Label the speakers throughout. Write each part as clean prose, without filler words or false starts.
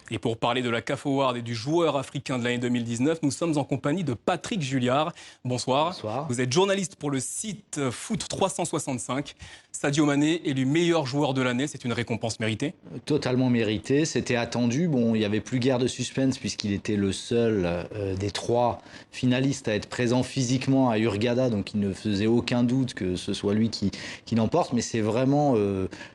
Speaker 1: Et pour parler de la CAF Award et du joueur africain de l'année 2019, nous sommes en compagnie de Patrick Julliard. Bonsoir.
Speaker 2: Bonsoir.
Speaker 1: Vous êtes journaliste pour le site Foot 365. Sadio Mané élu meilleur joueur de l'année, c'est une récompense méritée?
Speaker 2: Totalement mérité, c'était attendu. Bon, il n'y avait plus guère de suspense puisqu'il était le seul des trois finalistes à être présent physiquement à Hurghada, donc il ne faisait aucun doute que ce soit lui qui l'emporte. Mais c'est vraiment,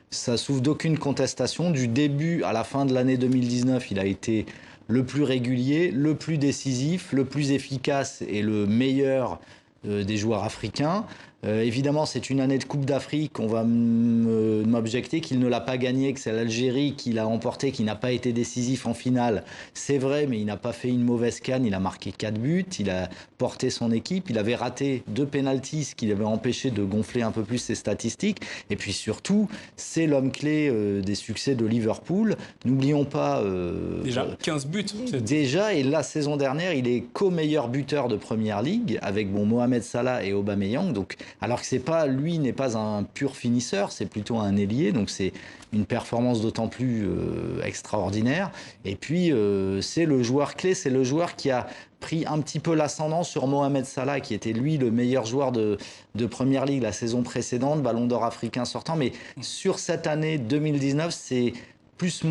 Speaker 2: ça souffre d'aucune contestation. Du début à la fin de l'année 2019, il a été le plus régulier, le plus décisif, le plus efficace et le meilleur des joueurs africains. Évidemment, c'est une année de Coupe d'Afrique. On va m'objecter qu'il ne l'a pas gagné, que c'est l'Algérie qui l'a emporté, qui n'a pas été décisif en finale. C'est vrai, mais il n'a pas fait une mauvaise CAN. Il a marqué 4 buts, il a porté son équipe. Il avait raté 2 pénaltys, ce qui l'avait empêché de gonfler un peu plus ses statistiques. Et puis surtout, c'est l'homme clé des succès de Liverpool. N'oublions pas...
Speaker 1: Déjà 15 buts.
Speaker 2: Déjà, et la saison dernière, il est co-meilleur buteur de Première Ligue avec Mohamed Salah et Aubameyang. Donc, alors que lui n'est pas un pur finisseur, c'est plutôt un ailier, donc c'est une performance d'autant plus extraordinaire. Et puis c'est le joueur clé, c'est le joueur qui a pris un petit peu l'ascendant sur Mohamed Salah, qui était lui le meilleur joueur de Première Ligue la saison précédente, Ballon d'Or africain sortant. Mais sur cette année 2019, c'est plus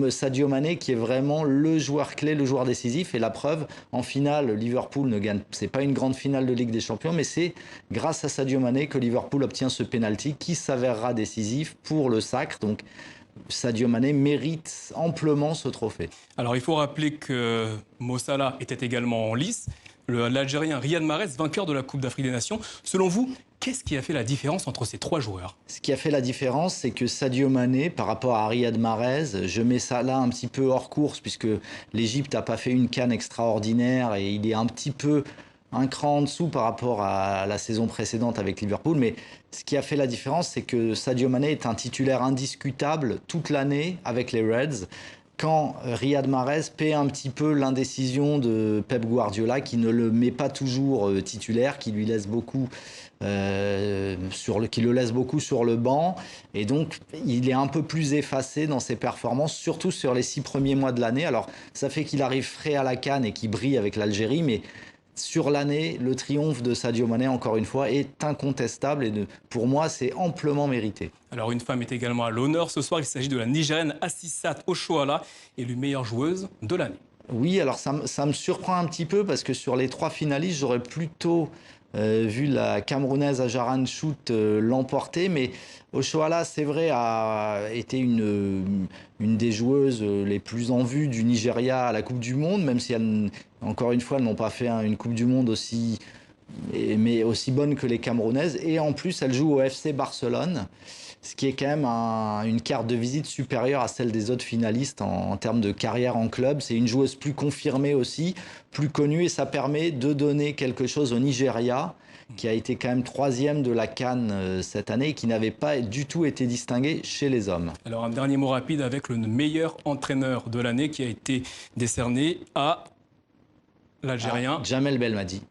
Speaker 2: Sadio Mané qui est vraiment le joueur clé, le joueur décisif. Et la preuve, en finale, Liverpool ne gagne. C'est pas une grande finale de Ligue des Champions, mais c'est grâce à Sadio Mané que Liverpool obtient ce penalty qui s'avérera décisif pour le sacre. Donc Sadio Mané mérite amplement ce trophée.
Speaker 1: Alors il faut rappeler que Mo Salah était également en lice. L'Algérien Riyad Mahrez, vainqueur de la Coupe d'Afrique des Nations. Selon vous, qu'est-ce qui a fait la différence entre ces trois joueurs?
Speaker 2: Ce qui a fait la différence, c'est que Sadio Mané, par rapport à Riyad Mahrez, je mets ça là un petit peu hors course, puisque l'Égypte n'a pas fait une CAN extraordinaire et il est un petit peu un cran en dessous par rapport à la saison précédente avec Liverpool. Mais ce qui a fait la différence, c'est que Sadio Mané est un titulaire indiscutable toute l'année avec les Reds. Quand Riyad Mahrez paie un petit peu l'indécision de Pep Guardiola, qui ne le met pas toujours titulaire, qui lui laisse beaucoup qui le laisse beaucoup sur le banc, et donc il est un peu plus effacé dans ses performances, surtout sur les 6 premiers mois de l'année. Alors ça fait qu'il arrive frais à la CAN et qu'il brille avec l'Algérie, mais sur l'année, le triomphe de Sadio Mané, encore une fois, est incontestable et pour moi, c'est amplement mérité.
Speaker 1: Alors une femme est également à l'honneur. Ce soir, il s'agit de la Nigérienne Assissat Oshoala, élue meilleure joueuse de l'année.
Speaker 2: Oui, alors ça me surprend un petit peu parce que sur les 3 finalistes, j'aurais plutôt vu la Camerounaise Ajaran Chout l'emporter, mais Oshoala, c'est vrai, a été une des joueuses les plus en vue du Nigeria à la Coupe du Monde, même si, encore une fois, elles n'ont pas fait une Coupe du Monde aussi bonne que les Camerounaises. Et en plus, elle joue au FC Barcelone, ce qui est quand même une carte de visite supérieure à celle des autres finalistes en termes de carrière en club. C'est une joueuse plus confirmée aussi, plus connue, et ça permet de donner quelque chose au Nigeria, qui a été quand même 3e de la CAN cette année et qui n'avait pas du tout été distingué chez les hommes.
Speaker 1: Alors un dernier mot rapide avec le meilleur entraîneur de l'année qui a été décerné à l'Algérien
Speaker 2: Djamel Belmadi.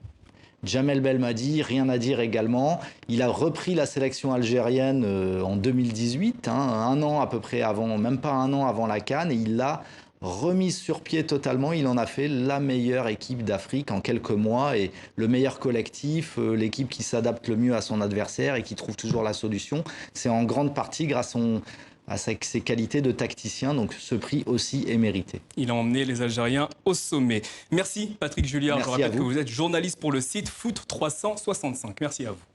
Speaker 2: Djamel Belmadi, rien à dire également. Il a repris la sélection algérienne en 2018, un an à peu près avant, même pas un an avant la CAN, et il l'a remise sur pied totalement. Il en a fait la meilleure équipe d'Afrique en quelques mois et le meilleur collectif, l'équipe qui s'adapte le mieux à son adversaire et qui trouve toujours la solution. C'est en grande partie grâce à ses qualités de tacticien, donc ce prix aussi est mérité.
Speaker 1: Il a emmené les Algériens au sommet. Merci Patrick Julliard, je rappelle que vous êtes journaliste pour le site Foot 365. Merci à vous.